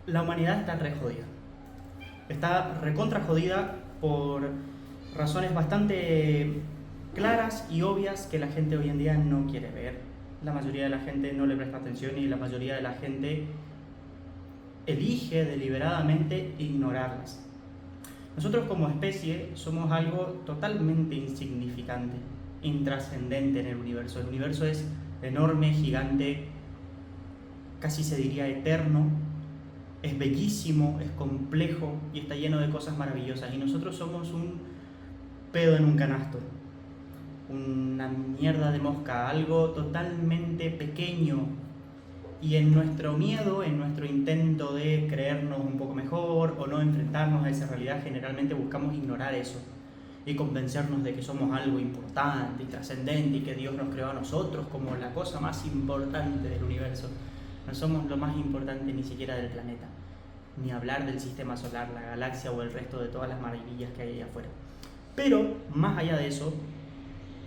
la humanidad está re jodida. Está recontra jodida por razones bastante claras y obvias que la gente hoy en día no quiere ver. La mayoría de la gente no le presta atención y la mayoría de la gente elige deliberadamente ignorarlas. Nosotros como especie somos algo totalmente insignificante, intrascendente en el universo. El universo es enorme, gigante, casi se diría eterno, es bellísimo, es complejo y está lleno de cosas maravillosas. Y nosotros somos un pedo en un canasto, una mierda de mosca, algo totalmente pequeño. Y en nuestro miedo, en nuestro intento de creernos un poco mejor o no enfrentarnos a esa realidad, generalmente buscamos ignorar eso y convencernos de que somos algo importante y trascendente y que Dios nos creó a nosotros como la cosa más importante del universo. No somos lo más importante ni siquiera del planeta, ni hablar del sistema solar, la galaxia o el resto de todas las maravillas que hay allá afuera. Pero, más allá de eso,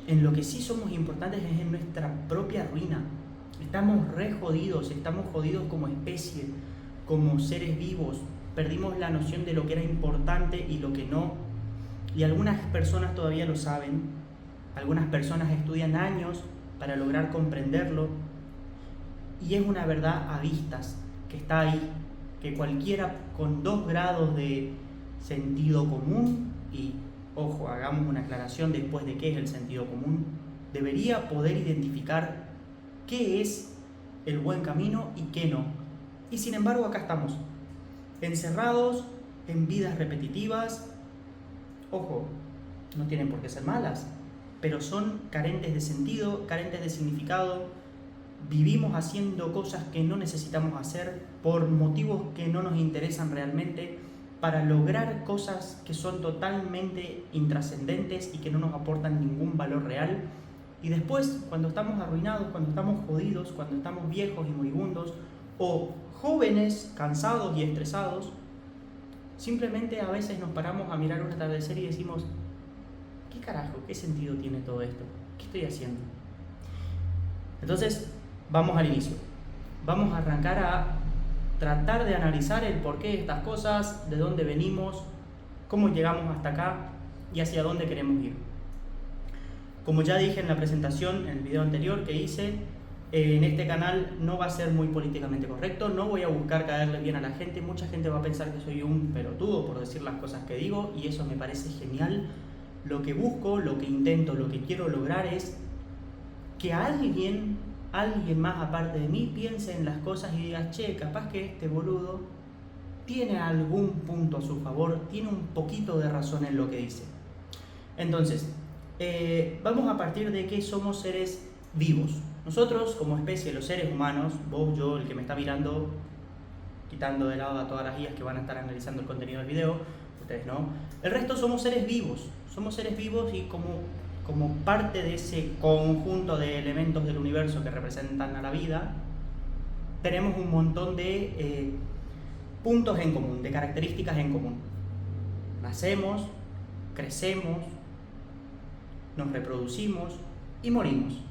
en lo que sí somos importantes es en nuestra propia ruina. Estamos re jodidos, estamos jodidos como especie, como seres vivos. Perdimos la noción de lo que era importante y lo que no. Y algunas personas todavía lo saben. Algunas personas estudian años para lograr comprenderlo. Y es una verdad a vistas, que está ahí, que cualquiera con 2 grados de sentido común, y ojo, hagamos una aclaración después de qué es el sentido común, debería poder identificar qué es el buen camino y qué no. Y sin embargo acá estamos, encerrados en vidas repetitivas. Ojo, no tienen por qué ser malas, pero son carentes de sentido, carentes de significado. Vivimos haciendo cosas que no necesitamos hacer por motivos que no nos interesan realmente, para lograr cosas que son totalmente intrascendentes y que no nos aportan ningún valor real. Y después, cuando estamos arruinados, cuando estamos jodidos, cuando estamos viejos y moribundos, o jóvenes, cansados y estresados, simplemente a veces nos paramos a mirar un atardecer y decimos: ¿qué carajo? ¿Qué sentido tiene todo esto? ¿Qué estoy haciendo? Entonces, vamos al inicio. Vamos a arrancar a tratar de analizar el porqué de estas cosas, de dónde venimos, cómo llegamos hasta acá y hacia dónde queremos ir. Como ya dije en la presentación, en el video anterior que hice, en este canal no va a ser muy políticamente correcto, no voy a buscar caerle bien a la gente. Mucha gente va a pensar que soy un pelotudo por decir las cosas que digo, y eso me parece genial. Lo que busco, lo que intento, lo que quiero lograr es que alguien más aparte de mí piense en las cosas y diga: che, capaz que este boludo tiene algún punto a su favor, tiene un poquito de razón en lo que dice. Entonces, vamos a partir de que somos seres vivos. Nosotros como especie, los seres humanos, vos, yo, el que me está mirando, quitando de lado a todas las guías que van a estar analizando el contenido del video, ustedes no, el resto somos seres vivos y como parte de ese conjunto de elementos del universo que representan a la vida, tenemos un montón de puntos en común, de características en común. Nacemos, crecemos, nos reproducimos y morimos.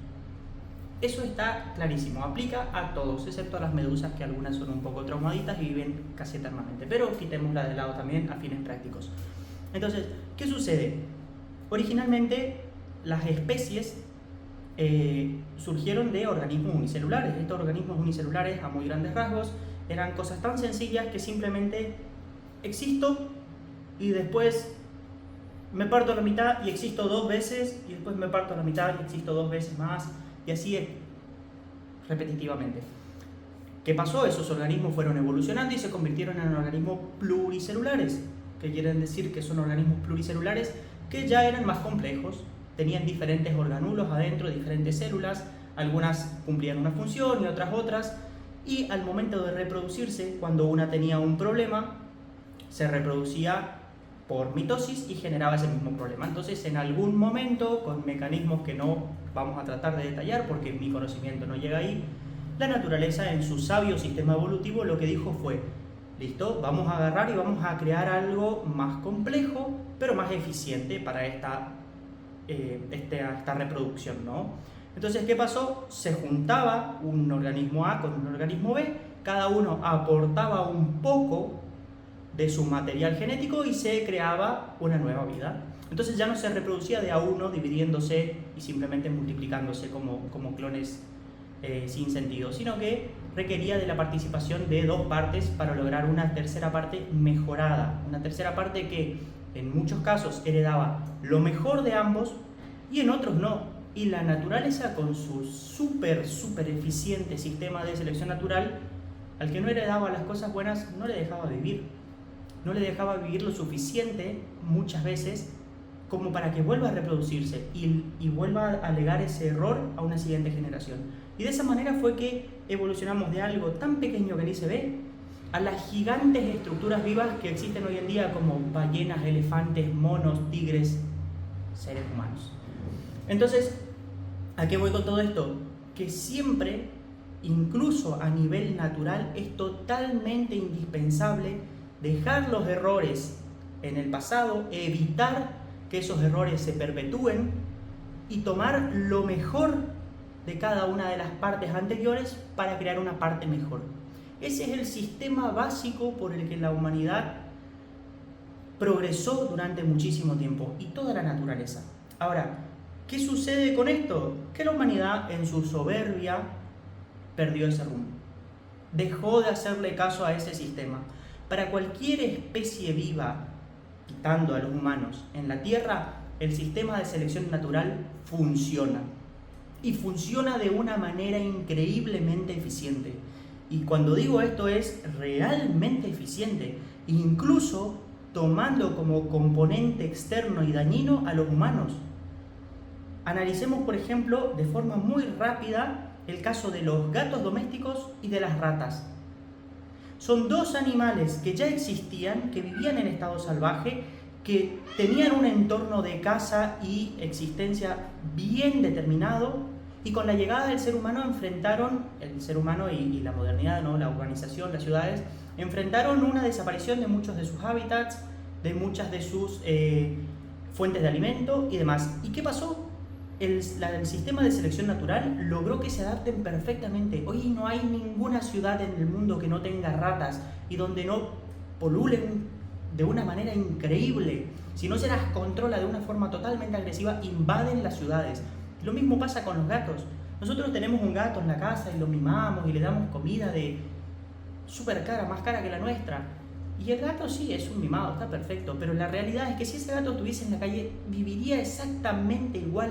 Eso está clarísimo, aplica a todos, excepto a las medusas, que algunas son un poco traumaditas y viven casi eternamente, pero quitémosla de lado también a fines prácticos. Entonces, ¿qué sucede? Originalmente las especies surgieron de organismos unicelulares. Estos organismos unicelulares, a muy grandes rasgos, eran cosas tan sencillas que simplemente existo y después me parto a la mitad y existo 2 veces, y después me parto a la mitad y existo 2 veces más, y así es repetitivamente. ¿Qué pasó? Esos organismos fueron evolucionando y se convirtieron en organismos pluricelulares, que quieren decir que son organismos pluricelulares que ya eran más complejos, tenían diferentes organulos adentro, diferentes células, algunas cumplían una función y otras, y al momento de reproducirse, cuando una tenía un problema, se reproducía por mitosis y generaba ese mismo problema. Entonces, en algún momento, con mecanismos que no vamos a tratar de detallar porque mi conocimiento no llega ahí, la naturaleza, en su sabio sistema evolutivo, lo que dijo fue: listo, vamos a agarrar y vamos a crear algo más complejo, pero más eficiente para esta reproducción, ¿no? Entonces, ¿qué pasó? Se juntaba un organismo A con un organismo B cada uno aportaba un poco de su material genético y se creaba una nueva vida. Entonces ya no se reproducía de a uno dividiéndose y simplemente multiplicándose como clones sin sentido, sino que requería de la participación de dos partes para lograr una tercera parte mejorada, una tercera parte que en muchos casos heredaba lo mejor de ambos y en otros no. Y la naturaleza, con su súper eficiente sistema de selección natural, al que no heredaba las cosas buenas no le dejaba vivir. No le dejaba vivir lo suficiente muchas veces como para que vuelva a reproducirse y vuelva a legar ese error a una siguiente generación. Y de esa manera fue que evolucionamos de algo tan pequeño que ni se ve a las gigantes estructuras vivas que existen hoy en día, como ballenas, elefantes, monos, tigres, seres humanos. Entonces, ¿a qué voy con todo esto? Que siempre, incluso a nivel natural, es totalmente indispensable dejar los errores en el pasado, evitar que esos errores se perpetúen y tomar lo mejor de cada una de las partes anteriores para crear una parte mejor. Ese es el sistema básico por el que la humanidad progresó durante muchísimo tiempo, y toda la naturaleza. Ahora, ¿qué sucede con esto? Que la humanidad, en su soberbia, perdió ese rumbo. Dejó de hacerle caso a ese sistema. Para cualquier especie viva, quitando a los humanos, en la Tierra, el sistema de selección natural funciona. Y funciona de una manera increíblemente eficiente. Y cuando digo esto, es realmente eficiente, incluso tomando como componente externo y dañino a los humanos. Analicemos, por ejemplo, de forma muy rápida el caso de los gatos domésticos y de las ratas. Son dos animales que ya existían, que vivían en estado salvaje, que tenían un entorno de caza y existencia bien determinado, y con la llegada del ser humano el ser humano y la modernidad, ¿no? La urbanización, las ciudades, enfrentaron una desaparición de muchos de sus hábitats, de muchas de sus fuentes de alimento y demás. ¿Y qué pasó? El sistema de selección natural logró que se adapten perfectamente. Hoy no hay ninguna ciudad en el mundo que no tenga ratas y donde no polulen de una manera increíble. Si no se las controla de una forma totalmente agresiva, invaden las ciudades. Lo mismo pasa con los gatos. Nosotros tenemos un gato en la casa y lo mimamos y le damos comida de súper cara, más cara que la nuestra. Y el gato sí, es un mimado, está perfecto, pero la realidad es que si ese gato estuviese en la calle, viviría exactamente igual.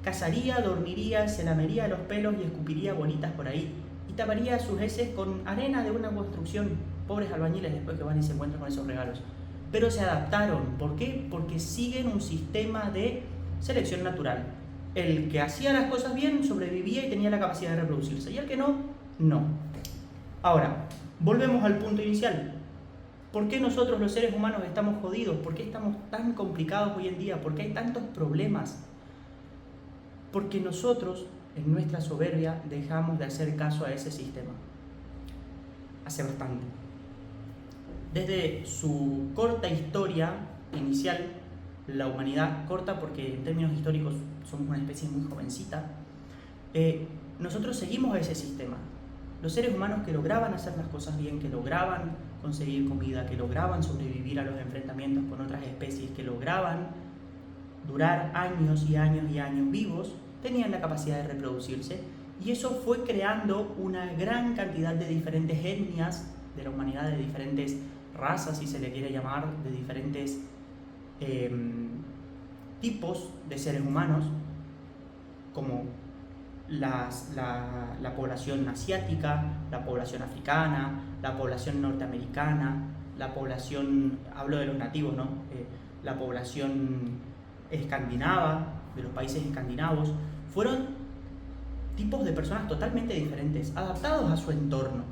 Cazaría, dormiría, se lamería los pelos y escupiría bolitas por ahí. Y taparía sus heces con arena de una construcción. Pobres albañiles después que van y se encuentran con esos regalos. Pero se adaptaron. ¿Por qué? Porque siguen un sistema de selección natural. El que hacía las cosas bien sobrevivía y tenía la capacidad de reproducirse. Y el que no, no. Ahora, volvemos al punto inicial. ¿Por qué nosotros los seres humanos estamos jodidos? ¿Por qué estamos tan complicados hoy en día? ¿Por qué hay tantos problemas? Porque nosotros, en nuestra soberbia, dejamos de hacer caso a ese sistema. Hace bastante. Desde su corta historia inicial, la humanidad, corta porque en términos históricos somos una especie muy jovencita, nosotros seguimos a ese sistema. Los seres humanos que lograban hacer las cosas bien, que lograban conseguir comida, que lograban sobrevivir a los enfrentamientos con otras especies, que lograban durar años y años y años vivos, tenían la capacidad de reproducirse, y eso fue creando una gran cantidad de diferentes etnias de la humanidad, de diferentes razas, si se le quiere llamar, de diferentes tipos de seres humanos, como la población asiática, la población africana, la población norteamericana, la población, hablo de los nativos, ¿no? La población escandinava, de los países escandinavos. Fueron tipos de personas totalmente diferentes, adaptados a su entorno.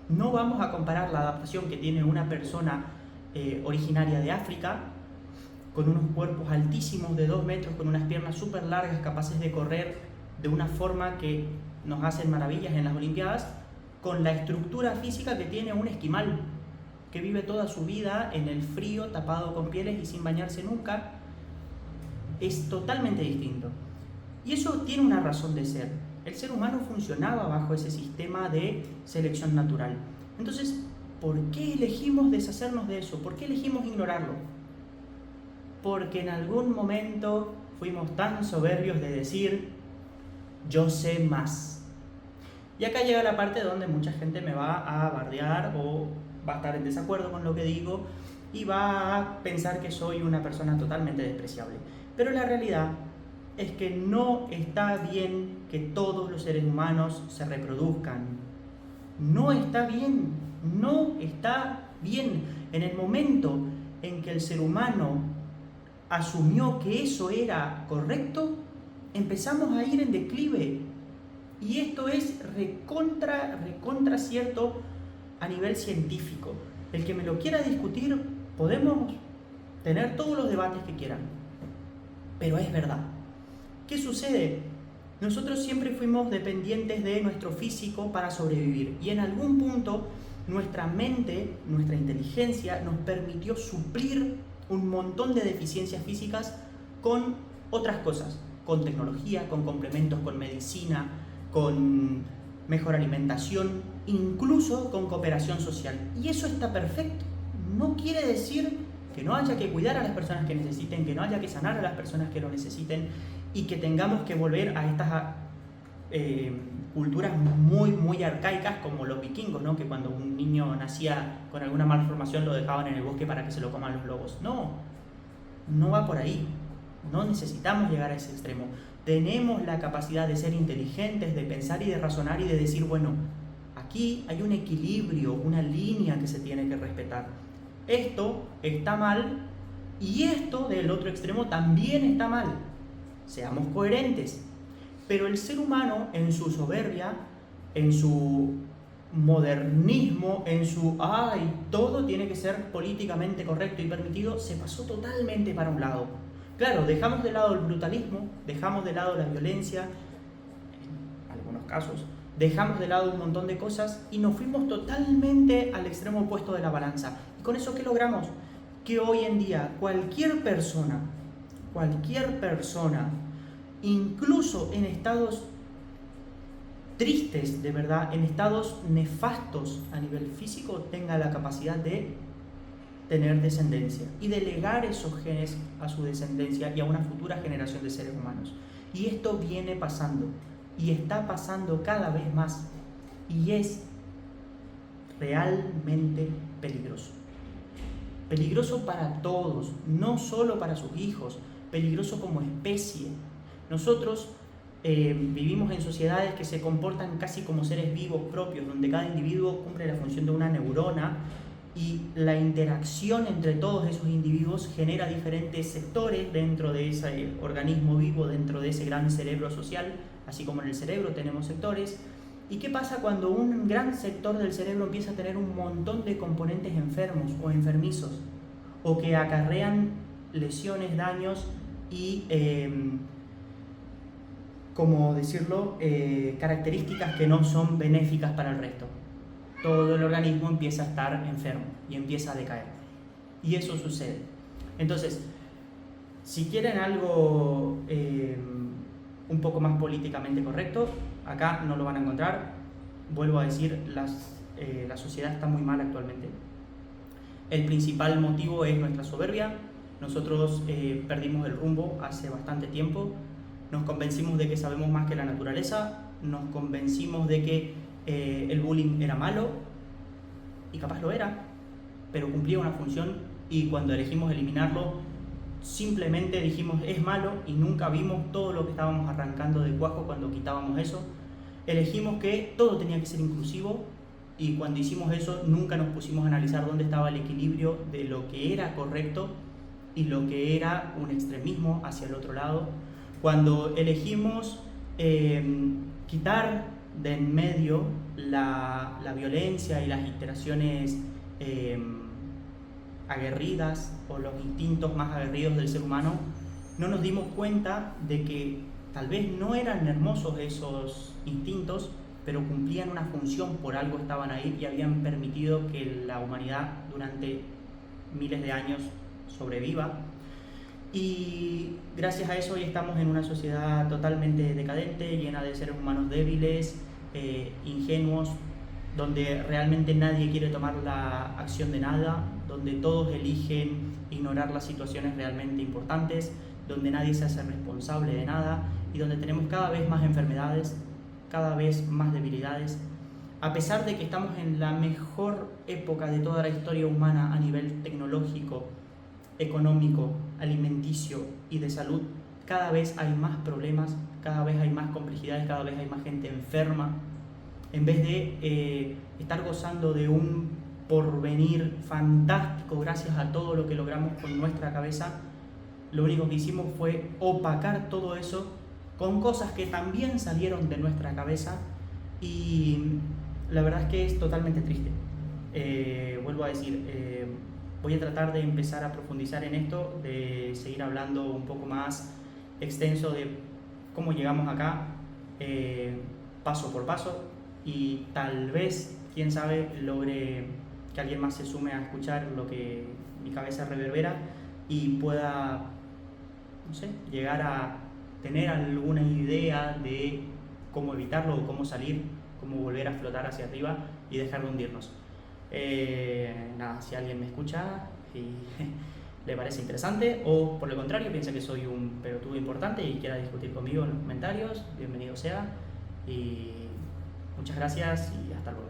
No vamos a comparar la adaptación que tiene una persona originaria de África, con unos cuerpos altísimos de 2 metros, con unas piernas súper largas, capaces de correr de una forma que nos hacen maravillas en las Olimpiadas, con la estructura física que tiene un esquimal, que vive toda su vida en el frío, tapado con pieles y sin bañarse nunca. Es totalmente distinto. Y eso tiene una razón de ser. El ser humano funcionaba bajo ese sistema de selección natural. Entonces, ¿por qué elegimos deshacernos de eso? ¿Por qué elegimos ignorarlo? Porque en algún momento fuimos tan soberbios de decir, yo sé más. Y acá llega la parte donde mucha gente me va a bardear o va a estar en desacuerdo con lo que digo y va a pensar que soy una persona totalmente despreciable. Pero la realidad es que no está bien que todos los seres humanos se reproduzcan. No está bien, no está bien. En el momento en que el ser humano asumió que eso era correcto, empezamos a ir en declive. Y esto es recontra cierto a nivel científico. El que me lo quiera discutir, podemos tener todos los debates que quieran. Pero es verdad. ¿Qué sucede? Nosotros siempre fuimos dependientes de nuestro físico para sobrevivir. Y en algún punto, nuestra mente, nuestra inteligencia, nos permitió suplir un montón de deficiencias físicas con otras cosas. Con tecnología, con complementos, con medicina, con mejor alimentación, incluso con cooperación social. Y eso está perfecto. No quiere decir que no haya que cuidar a las personas que necesiten, que no haya que sanar a las personas que lo necesiten y que tengamos que volver a estas culturas muy arcaicas como los vikingos, ¿no? Que cuando un niño nacía con alguna malformación lo dejaban en el bosque para que se lo coman los lobos. No va por ahí. No necesitamos llegar a ese extremo. Tenemos la capacidad de ser inteligentes, de pensar y de razonar y de decir, bueno, aquí hay un equilibrio, una línea que se tiene que respetar. Esto está mal y esto del otro extremo también está mal. Seamos coherentes. Pero el ser humano, en su soberbia, en su modernismo, en su todo tiene que ser políticamente correcto y permitido, se pasó totalmente para un lado. Claro, dejamos de lado el brutalismo, dejamos de lado la violencia, en algunos casos, dejamos de lado un montón de cosas y nos fuimos totalmente al extremo opuesto de la balanza. ¿Y con eso qué logramos? Que hoy en día cualquier persona, incluso en estados tristes de verdad, en estados nefastos a nivel físico, tenga la capacidad de tener descendencia y de legar esos genes a su descendencia y a una futura generación de seres humanos. Y esto viene pasando y está pasando cada vez más y es realmente peligroso. Peligroso para todos, no solo para sus hijos, peligroso como especie. Nosotros vivimos en sociedades que se comportan casi como seres vivos propios, donde cada individuo cumple la función de una neurona y la interacción entre todos esos individuos genera diferentes sectores dentro de ese organismo vivo, dentro de ese gran cerebro social, así como en el cerebro tenemos sectores. ¿Y qué pasa cuando un gran sector del cerebro empieza a tener un montón de componentes enfermos o enfermizos, o que acarrean lesiones, daños y, características que no son benéficas para el resto? Todo el organismo empieza a estar enfermo y empieza a decaer. Y eso sucede. Entonces, si quieren algo un poco más políticamente correcto, acá no lo van a encontrar. Vuelvo a decir, la sociedad está muy mal actualmente. El principal motivo es nuestra soberbia. Nosotros perdimos el rumbo hace bastante tiempo. Nos convencimos de que sabemos más que la naturaleza. Nos convencimos de que el bullying era malo, y capaz lo era, pero cumplía una función, y cuando elegimos eliminarlo, simplemente dijimos es malo y nunca vimos todo lo que estábamos arrancando de cuajo cuando quitábamos eso. Elegimos que todo tenía que ser inclusivo, y cuando hicimos eso nunca nos pusimos a analizar dónde estaba el equilibrio de lo que era correcto y lo que era un extremismo hacia el otro lado. Cuando elegimos quitar de en medio la violencia y las iteraciones aguerridas o los instintos más aguerridos del ser humano, no nos dimos cuenta de que tal vez no eran hermosos esos instintos, pero cumplían una función, por algo estaban ahí y habían permitido que la humanidad durante miles de años sobreviva. Y gracias a eso hoy estamos en una sociedad totalmente decadente, llena de seres humanos débiles, ingenuos, donde realmente nadie quiere tomar la acción de nada, donde todos eligen ignorar las situaciones realmente importantes, donde nadie se hace responsable de nada y donde tenemos cada vez más enfermedades, cada vez más debilidades. A pesar de que estamos en la mejor época de toda la historia humana a nivel tecnológico, económico, alimenticio y de salud, cada vez hay más problemas, cada vez hay más complejidades, cada vez hay más gente enferma. En vez de estar gozando de un porvenir fantástico gracias a todo lo que logramos con nuestra cabeza, lo único que hicimos fue opacar todo eso con cosas que también salieron de nuestra cabeza, y la verdad es que es totalmente triste. Vuelvo a decir, voy a tratar de empezar a profundizar en esto, de seguir hablando un poco más extenso de cómo llegamos acá, paso por paso, y tal vez, quién sabe, logre que alguien más se sume a escuchar lo que mi cabeza reverbera y pueda, no sé, llegar a tener alguna idea de cómo evitarlo o cómo salir, cómo volver a flotar hacia arriba y dejar de hundirnos. Nada, si alguien me escucha y le parece interesante o por lo contrario piensa que soy un pelotudo importante y quiera discutir conmigo en los comentarios, bienvenido sea, y muchas gracias y hasta luego.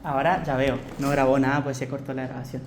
Ahora ya veo, no grabó nada pues se cortó la grabación.